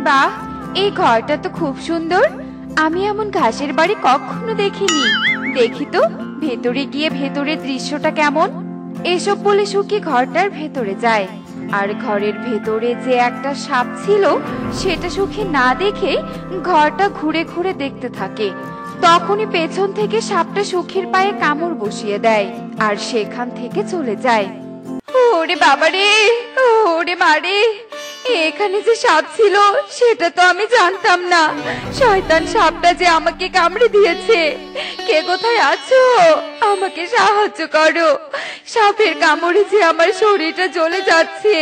বাহ, এই ঘরটা তো খুব সুন্দর। আমি এমন ঘাসের বাড়ি কখনো দেখিনি। দেখি তো ভেতরে গিয়ে ভেতরের দৃশ্যটা কেমন। এসব বলে সুখী ঘরটার ভেতরে যায়। আর ঘরের ভেতরে যে একটা সাপ ছিল সেটা সুখী না দেখে ঘরটা ঘুরে ঘুরে দেখতে থাকে। তখনই পেছন থেকে সাপটা সুখীর পায়ে কামড় বসিয়ে দেয় আর সেখান থেকে চলে যায়। ওরে বাবারে, ওরে মারে, এখানে যে সাপ ছিল সেটা তো আমি জানতাম না। শয়তান সাপটা যে আমাকে কামড়ে দিয়েছে। কে কোথায় আছো? আমাকে সাহায্য করো। সাপের কামড়ে যে আমার শরীরটা জ্বলে যাচ্ছে।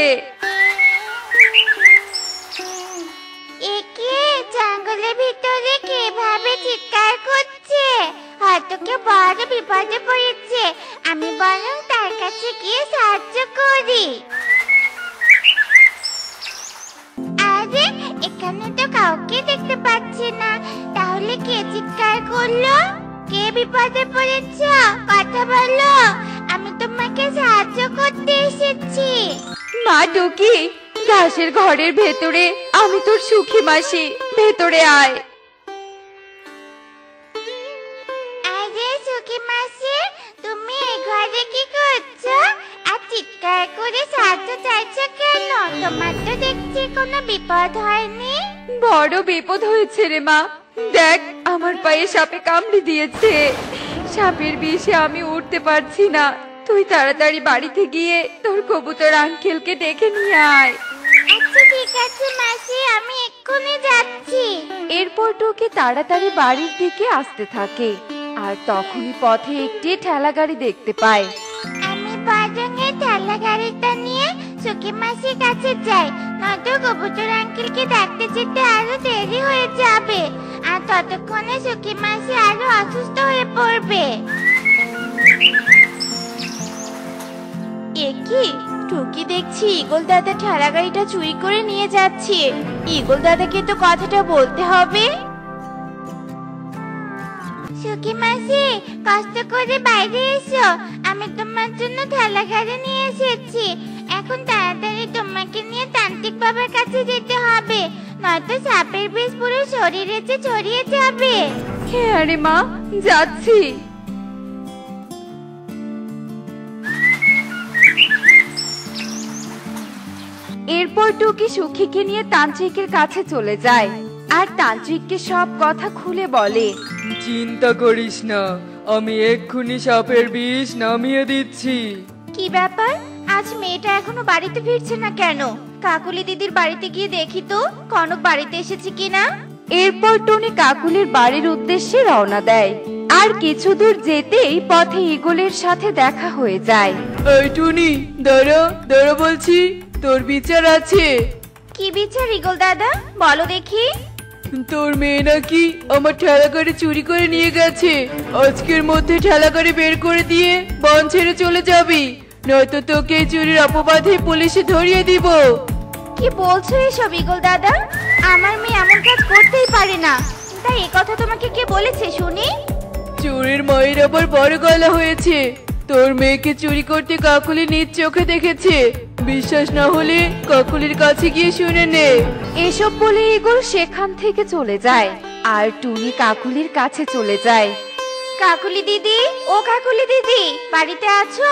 একে জঙ্গলের ভিতরে কিভাবে চিৎকার করছে? হয়তো কেউ বড় বিপদে পড়েছে। আমি বরং তার কাছে গিয়ে সাহায্য করি। আরে এখানে তো কাউকে দেখতে পাচ্ছি না। তাহলে কে চিৎকার করলো? কে বিপদে পড়েছ? কথা বলো, আমি তোমাকে সাহায্য করতে এসেছি। মা টুকি, ঘাসের ঘরের ভেতরে আমি তোর সুখী মাসি, ভেতরে আয়। আরে সুখী মাসি, তুমি এই ঘরে কি করছো? আর চিৎকার করে সাহায্য চাইছো কেন? তোমার তো দেখছি কোনো বিপদ হয়নি। বড় বিপদ হয়েছে রে মা। দেখ, আমার পায়ে সাপে কামড়ে দিয়েছে। সাপের বিষে আমি উঠতে পারছি না। তুই তাড়াতাড়ি বাড়িতে গিয়ে তোর কবুতর আঙ্কেলকে ডেকে নিয়ে আয়। আচ্ছা ঠিক আছে মাসি, আমি এক্ষুনি যাচ্ছি। এরপর টুকি তাড়াতাড়ি বাড়ির দিকে আসতে থাকে। আর তখনই পথে একটি ঠেলা গাড়ি দেখতে পায়। আমি বরং এই ঠেলা গাড়িটা নিয়ে সুখী মাসির কাছে যাই, নয়তো কবুতর আঙ্কেলকে ডাকতে যেতে আরো দেরি হয়ে যাবে। আর ততক্ষণে সুখী মাসি আরো অসুস্থ হয়ে পড়বে। কি টুকি, দেখছি ঈগল দাদা ঠেলা গাড়িটা চুরি করে নিয়ে যাচ্ছে। ঈগল দাদাকে তো কথাটা বলতে হবে। সুখী মাসি, কষ্ট করে বাইরে এসো। আমি তোমার জন্য ঠেলা গাড়ি নিয়ে এসেছি। এখন তাড়াতাড়ি তোমাকে নিয়ে তান্ত্রিক বাবার কাছে যেতে হবে, নয়তো সাপের বিষ পুরো শরীরে যে ছড়িয়ে যাবে। হ্যাঁ রে মা, যাচ্ছি। এরপর টুকি সুখীকে নিয়ে তান্ত্রিকের কাছে চলে যায় আর তান্ত্রিককে সব কথা খুলে বলে। চিন্তা করিস না, আমি এক্ষুনি সাপের বিষ নামিয়ে দিচ্ছি। কি ব্যাপার, আজ মেয়েটা এখনো বাড়িতে ফিরছে না কেন? কাকুলি দিদির বাড়িতে গিয়ে দেখি তো কনক বাড়িতে এসেছে কিনা। এরপর টুনি কাকুলির বাড়ির উদ্দেশ্যে রওনা দেয়। আর কিছু দূর যেতেই পথে ঈগলের সাথে দেখা হয়ে যায়। এই টুনি, দাঁড়া দাঁড়া বলছি, তোর বিচার আছে। কি বিচার ঈগল দাদা, বলো দেখি। তোর মেয়ে নাকি আমার ঠেলা গাড়ি চুরি করে নিয়ে গেছে। আজকের মধ্যে ঠেলা গাড়ি বের করে দিয়ে বন ছেড়ে চলে যাবি, নয়তো তোকে চুরির অপবাদে পুলিশে ধরিয়ে দিব। কি বলছো এসব ঈগল দাদা? আমার মেয়ে এমন কাজ করতেই পারে না। তাই এ কথা তোমাকে কে বলেছে শুনি? চোরের মায়ের আবার বড় গলা হয়েছে। তোর মেয়েকে চুরি করতে কাকুলি নিজ চোখে দেখেছে। বিশ্বাস না হলে কাকুলির কাছে গিয়ে শুনে নে। এসব বলে ঈগল সেখান থেকে চলে যায় আর টুনি কাকুলির কাছে চলে যায়। কাকুলি দিদি, ও কাকুলি দিদি, বাড়িতে আছো?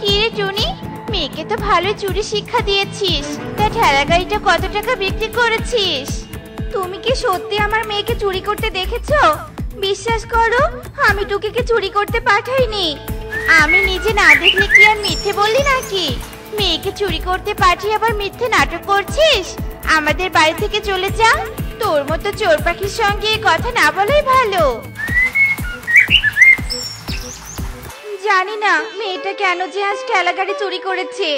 কি রে টুনি, মেয়েকে তো ভালো চুরি শিক্ষা দিয়েছিস, তা ঠেলা গাড়িটা কত টাকা বিক্রি করেছিস? তুমি কি সত্যি আমার মেয়েকে চুরি করতে দেখেছো? বিশ্বাস করো, আমি টুকিকে চুরি করতে পাঠাইনি। আমি নিজে না দেখলে কি আর মিথ্যে বললি নাকি? মেয়েকে চুরি করতে পাঠিয়ে আবার মিথ্যে নাটক করছিস। আমাদের বাড়ি থেকে চলে যা। তোর মতো চোর পাখির সঙ্গে কথা না বলাই ভালো। জানি না মেয়েটা কেন যে আজ ঠেলা গাড়ি চুরি করেছে,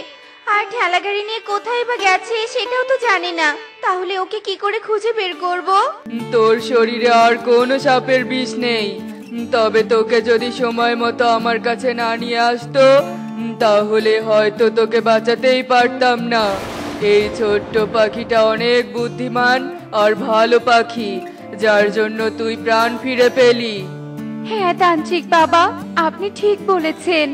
আর ঠেলা গাড়ি নিয়ে কোথায় বা গেছে সেটাও তো জানি না। তাহলে ওকে কি করে খুঁজে বের করব? তোর শরীরে আর কোনো সাপের বিষ নেই, তবে তোকে যদি সময় মতো আমার কাছে না নিয়ে আসতো তাহলে হয়তো তোকে বাঁচাতেই পারতাম না। এই ছোট্ট পাখিটা অনেক বুদ্ধিমান আর ভালো পাখি, যার জন্য তুই প্রাণ ফিরে পেলি। হ্যাঁ তান্ত্রিক বাবা, আপনি ঠিক বলেছেন।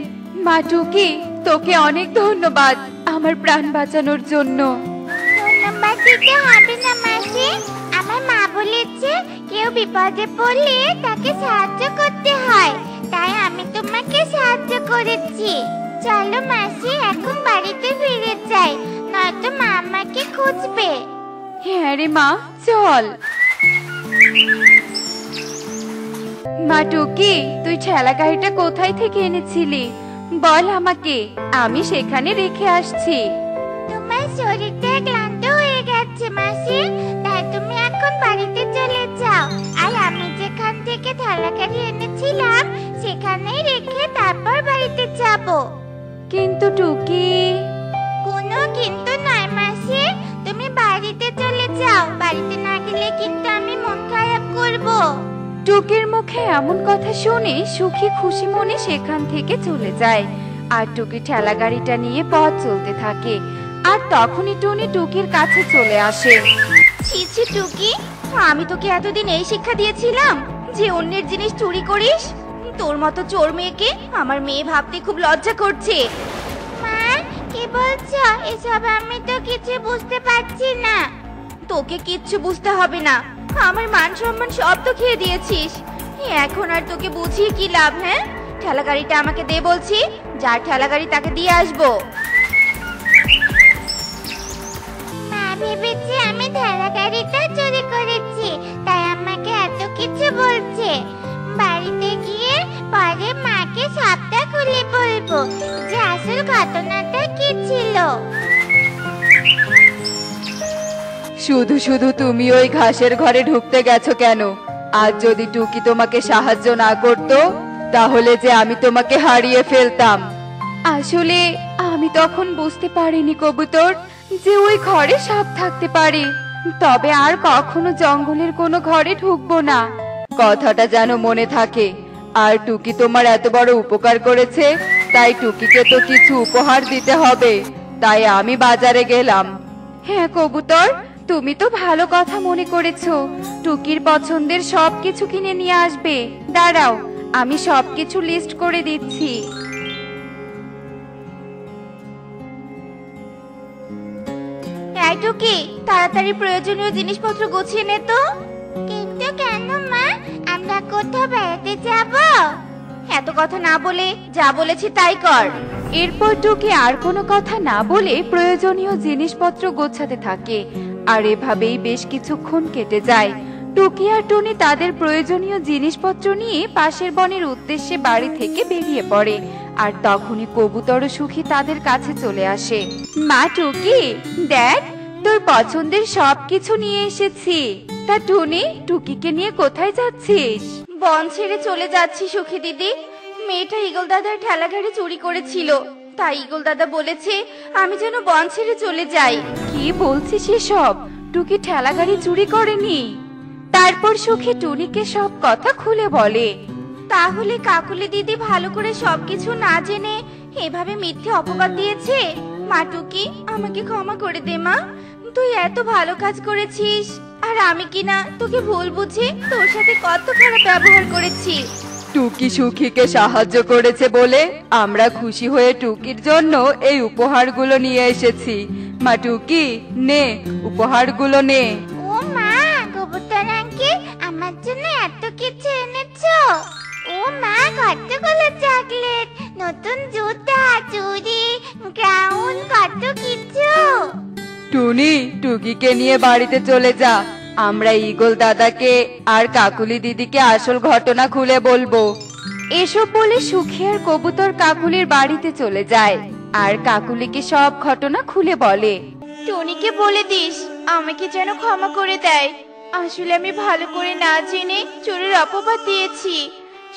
মা টুকি, তোকে অনেক ধন্যবাদ আমার প্রাণ বাঁচানোর জন্য। ধন্যবাদ দিতে হবে না মাসি। আমার মা বলেছে কেউ বিপদে পড়লে তাকে সাহায্য করতে হয়, তাই আমি তোমাকে সাহায্য করেছি। চলো মাসি, এখন বাড়িতে ফিরে যাই, নয়তো মা আমাকে খুঁজবে। হ্যাঁ রে মা, চল। মা টুকি, তুই ঠেলা গাড়িটা কোথায় থেকে এনেছিলি বল আমাকে, আমি সেখানে রেখে আসছি। তোমার শরীরটা ক্লান্ত হয়ে গেছে মাসি, তাই তুমি এখন বাড়িতে চলে যাও। আর আমি যেখান থেকে ঠেলাগাড়ি এনেছিলাম সেখানেই রেখে তারপর বাড়িতে যাব। কিন্তু টুকি। কোনো কিন্তু নয় মাসি, তুমি বাড়িতে চলে যাও। বাড়িতে না গেলে কিন্তু আমি মন খারাপ করব। টুকির মুখে এমন কথা শুনে সুখী খুশি মনে সেখান থেকে চলে যায়। আর টুকি ঠেলা গাড়িটা নিয়ে পথ চলতে থাকে। আর তখনই টুনি টুকির কাছে চলে আসে। ছি ছি টুকি, আমি তোকে এতদিন এই শিক্ষা দিয়েছিলাম যে অন্যের জিনিস চুরি করিস। তোর মতো চোর মেয়েকে আমার মেয়ে ভাবতে খুব লজ্জা করছে। মা, কি বলছো এসব? আমি তো কিছু বুঝতে পারছি না। তোকে কিচ্ছু বুঝতে হবে না, আমার মান সম্মান সব তো খেয়ে দিয়েছিস। এখন আর তোকে বুঝিয়ে কি লাভ? হ্যাঁ, ঠেলা গাড়িটা আমাকে দে বলছি, যার ঠেলা গাড়ি তাকে দিয়ে আসবো। মা ভেবেছে আমি ঠেলাগাড়িটা চুরি করেছি, তাই আমাকে এত কিছু বলছে। বাড়িতে গিয়ে পরে মাকে সবটা খুলে বলবো যে আসল ঘটনাটা কি ছিল। শুধু শুধু তুমি ওই ঘাসের ঘরে ঢুকতে গেছো কেন? আজ যদি টুকি তোমাকে সাহায্য না করতো তাহলে যে আমি তোমাকে হারিয়ে ফেলতাম। আসলে আমি তখন বুঝতে পারিনি কবুতর যে ওই ঘরে সাপ থাকতে পারে। তবে আর কখনো জঙ্গলের কোনো ঘরে ঢুকবো না। কথাটা যেন মনে থাকে। আর টুকি তোমার এত বড় উপকার করেছে, তাই টুকিকে তো কিছু উপহার দিতে হবে। তাই আমি বাজারে গেলাম। হ্যাঁ কবুতর, তুমি তো ভালো কথা মনে করেছো। টুকির পছন্দের সবকিছু কিনে নিয়ে আসবে। দাঁড়াও, আমি সবকিছু লিস্ট করে দিচ্ছি। এই টুকি, তাড়াতাড়ি প্রয়োজনীয় জিনিসপত্র গুছিয়ে নে তো। কিন্তু কেন মা, আমরা কোথাও বেড়াতে যাব? এত কথা না বলে যা বলেছি তাই কর। এরপর টুকি আর কোনো কথা না বলে প্রয়োজনীয় জিনিসপত্র গোছাতে থাকে। আর এভাবেই বেশ কিছুক্ষণ কেটে যায়। টুকি আর টুনি তাদের প্রয়োজনীয় জিনিসপত্র নিয়ে পাশের বনের উদ্দেশ্যে বাড়ি থেকে বেরিয়ে পড়ে। আর তখনই কবুতর ও সুখী তাদের কাছে চলে আসে। মা টুকি, দেখ তোর পছন্দের সবকিছু নিয়ে এসেছি। তা টুনি, টুকিকে নিয়ে কোথায় যাচ্ছিস? বন ছেড়ে চলে যাচ্ছি সুখী দিদি। মেয়েটা ঈগল দাদার ঠেলা গাড়ি চুরি করেছিল, তাই ঈগল দাদা বলেছে আমি যেন বন ছেড়ে চলে যাই। কি বলছিস এসব? টুকি ঠেলা গাড়ি চুরি করেনি। তারপর সুখী টুনিকে সব কথা খুলে বলে। তাহলে কাকুলি দিদি ভালো করে সবকিছু না জেনে এভাবে মিথ্যে অপবাদ দিয়েছে। মা টুকি, আমাকে ক্ষমা করে দে মা। তুই এত ভালো কাজ করেছিস, আর আমি কিনা তোকে ভুল বুঝে তোর সাথে কত খারাপ ব্যবহার করেছি। টুকি সুখীকে সাহায্য করেছে বলে আমরা খুশি হয়ে টুকির জন্য এই উপহারগুলো নিয়ে এসেছি। মা টুকি, নে উপহারগুলো নে। ও মা, কবুতর আঙ্কেল আমার জন্য এত কিছু এনেছো। ও মা, কতগুলো চকলেট, নতুন জুতা, চুড়ি, ক্রাউন, কত কিছু। টুনি, টুকিকে নিয়ে বাড়িতে চলে যা। আমরা ঈগল দাদাকে আর কাকুলি দিদিকে আসল ঘটনা খুলে বলবো। এসব বলে সুখী আর কবুতর কাকুলির বাড়িতে চলে যায়। আর কাকুলিকে সব ঘটনা খুলে বলে। টনিকে বলে দিস আমাকে যেন ক্ষমা করে দেয়। আসলে আমি ভালো করে না জেনে চোরের অপবাদ দিয়েছি।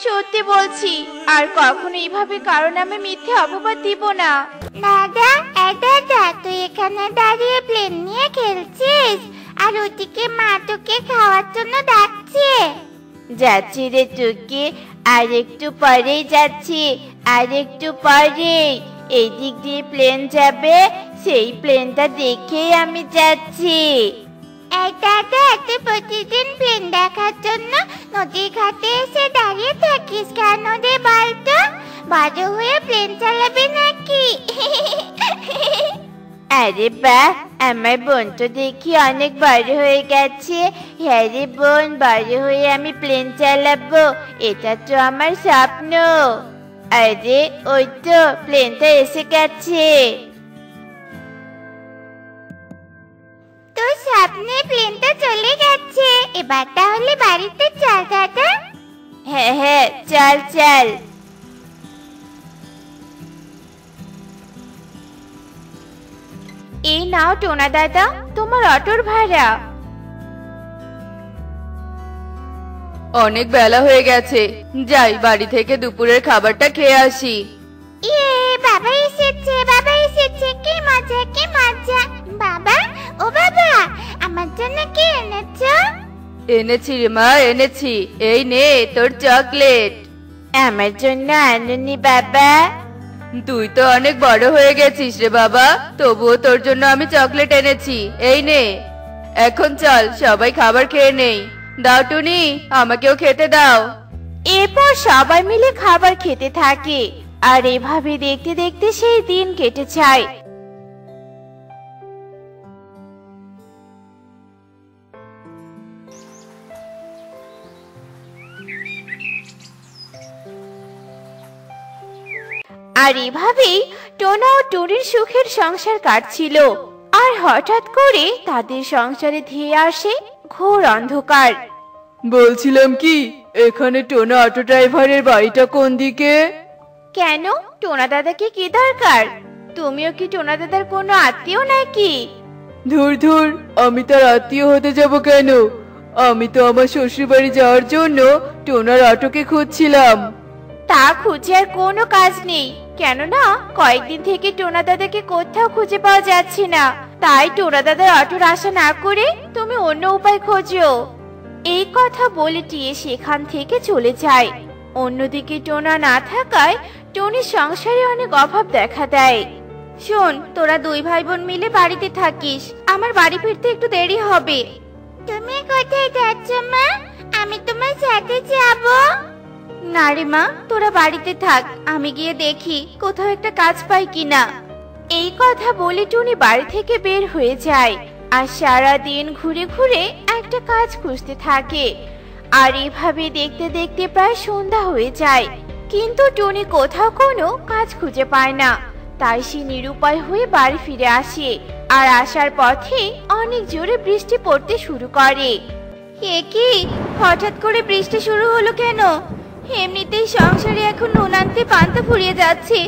সত্যি বলছি, আর কখনো এইভাবে কারো নামে মিথ্যে অপবাদ দিব না। দাদা, এই দাদা, তুই এখানে দাঁড়িয়ে প্লেন নিয়ে খেলছিস, আর ওদিকে মা তোকে খাওয়ার জন্য ডাকছে। যাচ্ছি রে টুকি, আর একটু পরেই যাচ্ছি, আর একটু পরেই। এই দিক দিয়ে প্লেন যাবে, সেই প্লেনটা দেখেই আমি যাচ্ছি। এই দাদা, তুই প্রতিদিন প্লেন দেখার জন্য নদীর ঘাটে এসে দাঁড়িয়ে থাকিস কেন রে বলতো? বড় হয়ে প্লেন চালাবি নাকি? নাকি? আরে বাহ, আমার বোন তো দেখি অনেক বড় হয়ে গেছে। হ্যাঁ রে বোন, বড় হয়ে আমি প্লেন চালাবো, এটা তো আমার স্বপ্ন। আরে ওই তো প্লেনটা এসে গেছে। তোর স্বপ্নে প্লেনটা চলে গেছে, এবার তাহলে বাড়িতে চল দাদা। হ্যাঁ হ্যাঁ, চল চল। এই নাও টোনা দাদা, তোমার অটোর ভাড়া। অনেক বেলা হয়ে গেছে, যাই বাড়ি থেকে দুপুরের খাবারটা খেয়ে আসি। ইয়ে, বাবা এসেছে, বাবা এসেছে, কি মজা কি মজা। বাবা, ও বাবা, আমার জন্য কি এনেছো? এনেছি রে মা, এনেছি। এই নে তোর চকলেট। আমার জন্য আনুনি বাবা? তুই তো অনেক বড় হয়ে গেছিস রে বাবা, তবুও তোর জন্য আমি চকলেট এনেছি। এই নে, এখন চল সবাই খাবার খেয়ে নেই। দাও টুনি, আমাকেও খেতে দাও। এরপর সবাই মিলে খাবার খেতে থাকে, আর এভাবে দেখতে দেখতে সেই দিন কেটে যায়। আর এভাবেই টোনা ও টুনির সুখের সংসার কাটছিল। আর হঠাৎ করে তাদের সংসারে ধেয়ে আসে ঘোর অন্ধকার। বলছিলাম কি, এখানে টোনা অটো ড্রাইভারের বাড়িটা কোন দিকে? কেন, টোনা দাদাকে কি দরকার? তুমিও কি টোনা দাদার কোনো আত্মীয় নাকি? ধুর ধুর, আমি তার আত্মীয় হতে যাব কেন? আমি তো আমার শ্বশুর বাড়ি যাওয়ার জন্য টোনার অটোকে খুঁজছিলাম। তা খুঁজে আর কোনো কাজ নেই, কেননা কয়েকদিন থেকে টোনা দাদাকে কোথাও খুঁজে পাওয়া যাচ্ছে না। তাই টোনা দাদার অটোর আশা না করে তুমি অন্য উপায় খোঁজো। এই কথা বলে টিয়ে সেখান থেকে চলে যায়। অন্যদিকে টোনা না থাকায় টনির সংসারে অনেক অভাব দেখা দেয়। শোন, তোরা দুই ভাই বোন মিলে বাড়িতে থাকিস, আমার বাড়ি ফিরতে একটু দেরি হবে। তুমি কোথায় যাচ্ছ মা? আমি তোমার সাথে যাব। না রে মা, তোরা বাড়িতে থাক, আমি গিয়ে দেখি কোথাও একটা কাজ পাই কিনা। এই কথা বলে টুনি বাড়ি থেকে বের হয়ে যায় আর সারা দিন ঘুরে ঘুরে একটা কাজ খুঁজতে থাকে। আর এভাবে দেখতে দেখতে প্রায় সন্ধ্যা হয়ে যায়, কিন্তু টুনি কোথাও কোনো কাজ খুঁজে পায় না। তাই সে নিরুপায় হয়ে বাড়ি ফিরে আসে। আর আসার পথে অনেক জোরে বৃষ্টি পড়তে শুরু করে। এ কি, হঠাৎ করে বৃষ্টি শুরু হলো কেন? এমনিতেই সংসারে এখন নুন আনতে পান্তা ফুরিয়ে যাচ্ছে,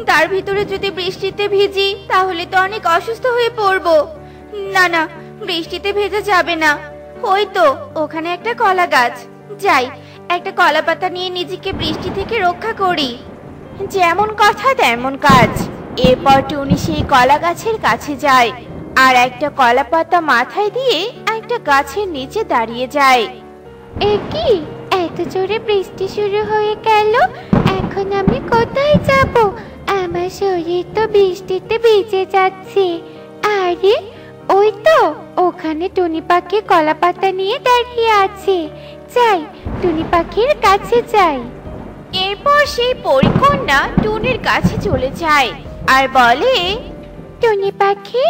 তার ভিতরে যদি বৃষ্টিতে ভিজি তাহলে তো অনেক অসুস্থ হয়ে পড়বো। না না, বৃষ্টিতে ভেজা যাবে না। ওই তো ওখানে একটা কলা গাছ, যাই একটা কলা পাতা নিয়ে নিজেকে বৃষ্টি থেকে রক্ষা করি। যেমন কথা তেমন কাজ। এরপর টুনি সেই কলা গাছের কাছে যায় আর একটা কলা পাতা মাথায় দিয়ে একটা গাছের নিচে দাঁড়িয়ে যায়। এ কি, এত জোরে বৃষ্টি শুরু হয়ে গেল, এখন আমি কোথায় যাব? আমার শরীর তো বৃষ্টিতে ভিজে যাচ্ছে। আরে ওই তো ওখানে টুনি পাখি কলা পাতা নিয়ে দাঁড়িয়ে আছে, যাই টুনি পাখির কাছে যাই। এরপর সেই পরীকন্যা টুনির কাছে চলে যায় আর বলে, টুনি পাখি,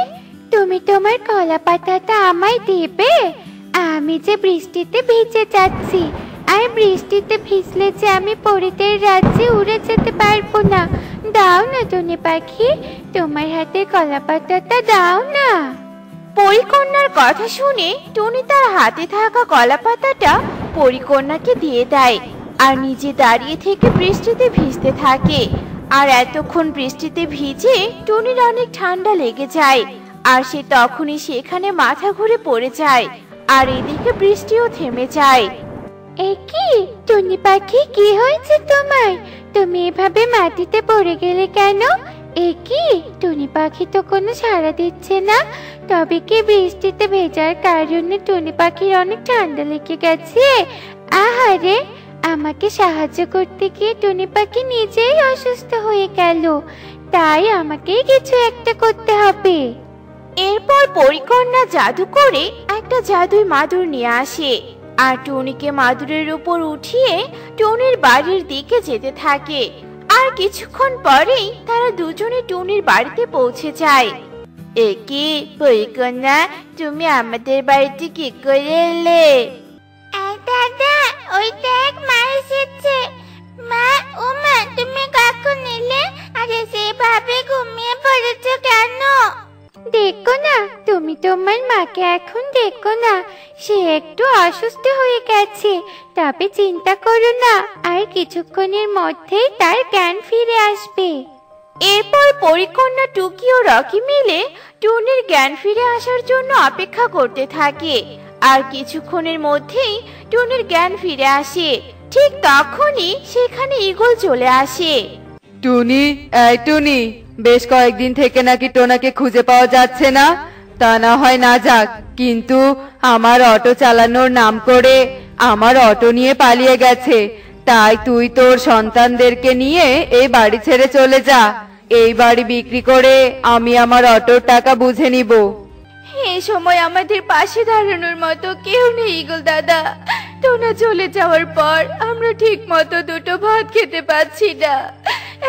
তুমি তোমার কলা পাতাটা আমায় দেবে? আমি যে বৃষ্টিতে ভিজে যাচ্ছি, আর বৃষ্টিতে ভিজলে যে আমি পরিদের রাজ্যে উড়ে যেতে পারবো না। দাও না টুনি পাখি, তোমার হাতে কলা পাতাটা দাও না। পরীকন্যার কথা শুনে টুনি তার হাতে থাকা কলা পাতাটা পরীকন্যাকে দিয়ে দেয় আর নিজে দাঁড়িয়ে থেকে বৃষ্টিতে ভিজতে থাকে। আর এতক্ষণ বৃষ্টিতে ভিজে টুনির অনেক ঠান্ডা লেগে যায় আর সে তখনই সেখানে মাথা ঘুরে পড়ে যায়। আর এদিকে বৃষ্টিও থেমে যায়। এ কি টুনি পাখি, কি হয়েছে তোমার? তুমি এভাবে মাটিতে পড়ে গেলে কেন? এ কি, টুনি পাখি তো কোনো সাড়া দিচ্ছে না। তবে কি বৃষ্টিতে ভেজার কারণে টুনি পাখির অনেক ঠান্ডা লেগে গেছে? আহারে, আমাকে সাহায্য করতে গিয়ে টুনি পাখি নিজেই অসুস্থ হয়ে গেল। তাই আমাকেই কিছু একটা করতে হবে। এরপর পরীকন্যা জাদু করে একটা জাদুই মাদুর নিয়ে আসে আর টুনিকে মাদুরের উপর উঠিয়ে টুনির বাড়ির দিকে যেতে থাকে। আর কিছুক্ষণ পরেই তারা দুজনে টুনির বাড়িতে পৌঁছে যায়। একি পরিকন্যা, তুমি আমাদের বাড়িতে কি করে এলে? দাদা, ওই দেখ মা এসেছে। মা, ও মা, তুমি কখন এলে? আরে সেভাবে ঘুমিয়ে পড়েছো কেন? দেখো না, তুমি তোমার মাকে এখন দেখো না, সে একটু অসুস্থ হয়ে গেছে। তবে চিন্তা করো না, আর কিছুক্ষণের মধ্যেই তার জ্ঞান ফিরে আসবে। এরপর পরিকন্যা টুকি ও রকি মিলে টুনির জ্ঞান ফিরে আসার জন্য অপেক্ষা করতে থাকে। আর কিছুক্ষণের মধ্যেই টুনির জ্ঞান ফিরে আসে। ঠিক তখনই সেখানে ঈগল চলে আসে। টুনি, এই টুনি, বেশ কয়েকদিন থেকে নাকি টোনাকে খুঁজে পাওয়া যাচ্ছে না। তা না হয় না যাক, কিন্তু আমার অটো চালানোর নাম করে আমার অটো নিয়ে পালিয়ে গেছে। তাই তুই তোর সন্তানদেরকে নিয়ে এই বাড়ি ছেড়ে চলে যা। এই বাড়ি বিক্রি করে আমি আমার অটোর টাকা বুঝে নিব। এই সময় আমাদের পাশে দাঁড়ানোর মতো কেউ নেই ঈগল দাদা। টোনা চলে যাওয়ার পর আমরা ঠিক মতো দুটো ভাত খেতে পাচ্ছি না।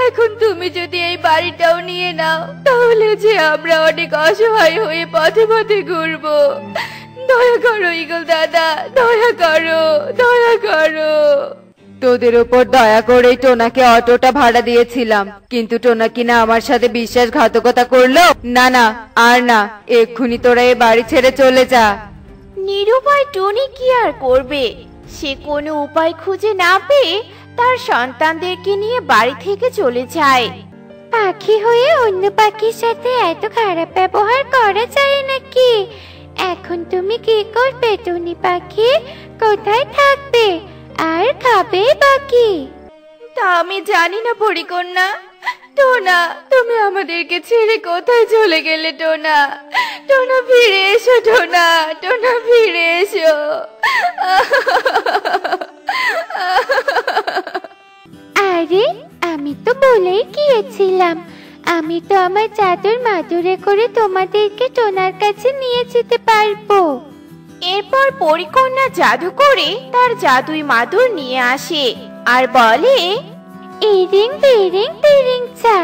এখন তুমি যদি এই বাড়িটাও নিয়ে নাও, তাহলে যে আমরা অনেক অসহায় হয়ে পথে পথে ঘুরবো। দয়া করো ঈগল দাদা, দয়া করো, দয়া করো। তোদের ওপর দয়া করে টোনাকে অটোটা ভাড়া দিয়েছিলাম, কিন্তু টোনা কিনা আমার সাথে বিশ্বাসঘাতকতা করলো। না না, আর না, এক্ষুনি তোরা এই বাড়ি ছেড়ে চলে যা। নিরুপায় টুনি কি আর করবে? সে কোনো উপায় খুঁজে না পেয়ে তার সন্তানদেরকে নিয়ে বাড়ি থেকে চলে যায়। পাখি হয়ে অন্য পাখির সাথে এত খারাপ ব্যবহার করা যায় নাকি? এখন তুমি কি করবে টুনি পাখি? কোথায় থাকবে আর খাবে বাকি? তা আমি জানি না পরিকন্যা। টোনা, তুমি আমাদেরকে ছেড়ে কোথায় চলে গেলে? টোনা, টোনা ফিরে এসো। টোনা, টোনা ফিরে এসো। আরে, আমি তো বলেই গিয়েছিলাম, আমি তো আমার জাদুর মাদুরে করে তোমাদেরকে টোনার কাছে নিয়ে যেতে পারবো। এরপর পরিকন্যা জাদু করে তার জাদুই মাদুর নিয়ে আসে আর বলে, ইরিং বিরিং বিরিং চা,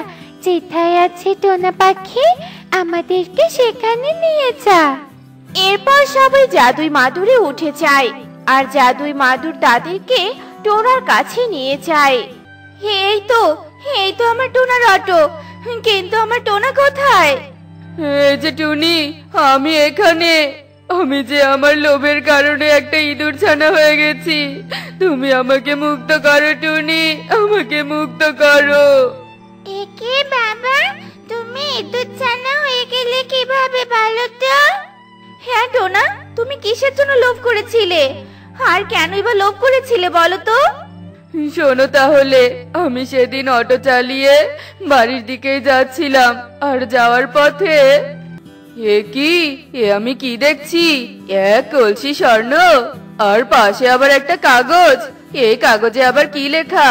যেথায় আছে টোনা পাখি আমাদেরকে সেখানে নিয়ে যা। এরপর সবাই জাদুই মাদুরে উঠে যায় আর জাদুই মাদুর তাদেরকে টোনার কাছে নিয়ে যায়। এই তো আমার টোনার অটো, কিন্তু আমার টোনা কোথায়? এই যে টুনি, আমি এখানে। আমি যে আমার লোভের কারণে একটা ইঁদুর ছানা হয়ে গেছি। তুমি আমাকে মুক্ত করো টুনি, আমাকে মুক্ত করো। একে বাবা, তুমি ইঁদুর ছানা হয়ে গেলে কিভাবে বলো তো? হ্যাঁ টোনা, তুমি কিসের জন্য লোভ করেছিলে? আর কেনই বা লোভ করেছিলে বলো তো? শোনো তাহলে, আমি সেদিন অটো চালিয়ে বাড়ির দিকেই যাচ্ছিলাম, আর যাওয়ার পথে আমি কি দেখছি? এক কলসি স্বর্ণ, আর পাশে আবার একটা কাগজ। এই কাগজে আবার কি লেখা?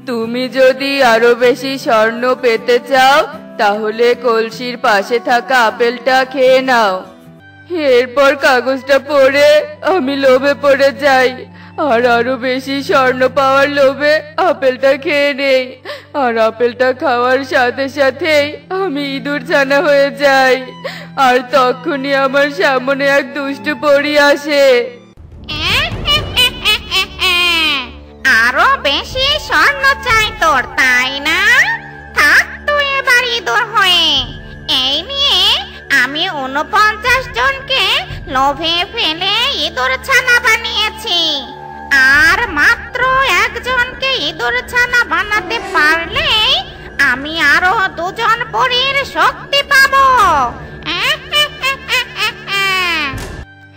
তুমি যদি আরো বেশি স্বর্ণ পেতে চাও, তাহলে কলসির পাশে থাকা আপেলটা খেয়ে নাও। এরপর কাগজটা পড়ে আমি লোভে পড়ে যাই, আর আরো বেশি স্বর্ণ পাওয়ার লোভে আপেলটা খেয়ে নেই। আর আপেলটা খাওয়ার সাথে সাথেই আমি ইঁদুর ছানা হয়ে যাই। আর তখনই আমার সামনে এক দুষ্টু পরী আসে। আরো বেশি স্বর্ণ চাই তোর, তাই না? থাক তুই এবার ইঁদুর হয়ে। এই নিয়ে আমি 49 জনকে লোভে ফেলে ইঁদুর ছানা বানিয়েছি, আর মাত্র একজনকে ইঁদুর ছানা বানাতে পারলেই আমি আরো 2 জন পরীর শক্তি পাবো।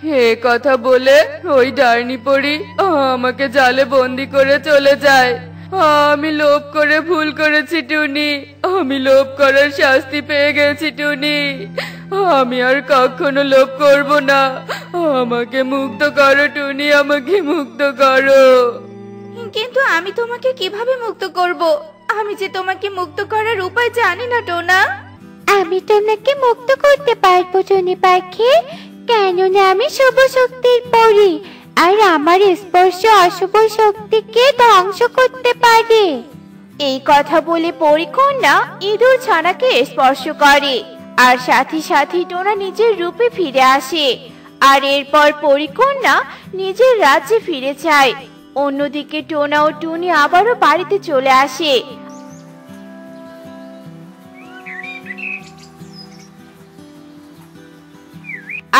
হে কথা বলে ওই ডাইনি পরী আমাকে জালে বন্দি করে চলে যায়। আমি লোভ করে ভুল করেছি টুনি, আমি লোভ করার শাস্তি পেয়ে গেছি টুনি। আমি আর কখনো লোভ করব না। আমাকে মুক্ত করো টুনি, আমাকে মুক্ত করো। কিন্তু আমি তোমাকে কিভাবে মুক্ত করব? আমি যে তোমাকে মুক্ত করার উপায় জানি না টোনা। আমি তোমাকে মুক্ত করতে পারবো টুনি পাখি, কেননা আমি শুভ শক্তির পরী। আর আমার স্পর্শ অশুভ শক্তিকে ধ্বংস করতে পারে। এই কথা বলে পরীকন্যা ইঁদুর ছানাকে স্পর্শ করে আর সাথে সাথে টোনা নিজের রূপে ফিরে আসে। আর এরপর পরীকন্যা নিজের রাজ্যে ফিরে যায়। অন্যদিকে টোনা ও টুনি আবারও বাড়িতে চলে আসে।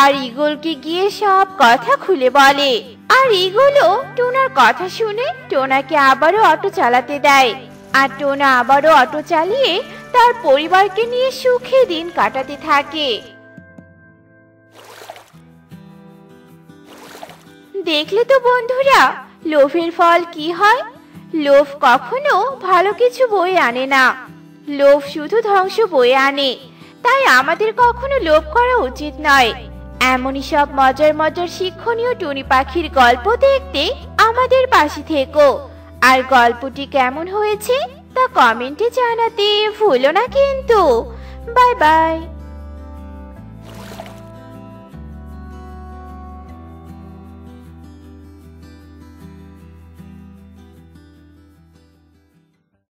আর ঈগলকে গিয়ে সব কথা খুলে বলে। আর ঈগলও টোনার কথা শুনে টোনাকে আবারও অটো চালাতে দেয়। আর টোনা আবারও অটো চালিয়ে তার পরিবারকে নিয়ে সুখে দিন কাটাতে থাকে। দেখলে তো বন্ধুরা, লোভের ফল কি হয়। লোভ কখনো ভালো কিছু বয়ে আনে না, লোভ শুধু ধ্বংস বয়ে আনে। তাই আমাদের কখনো লোভ করা উচিত নয়। এমনই সব মজার মজার শিক্ষণীয় টুনি পাখির গল্প দেখতে আমাদের পাশে থেকো। আর গল্পটি কেমন হয়েছে তা কমেন্টে জানাতে ভুলো না কিন্তু। Bye bye.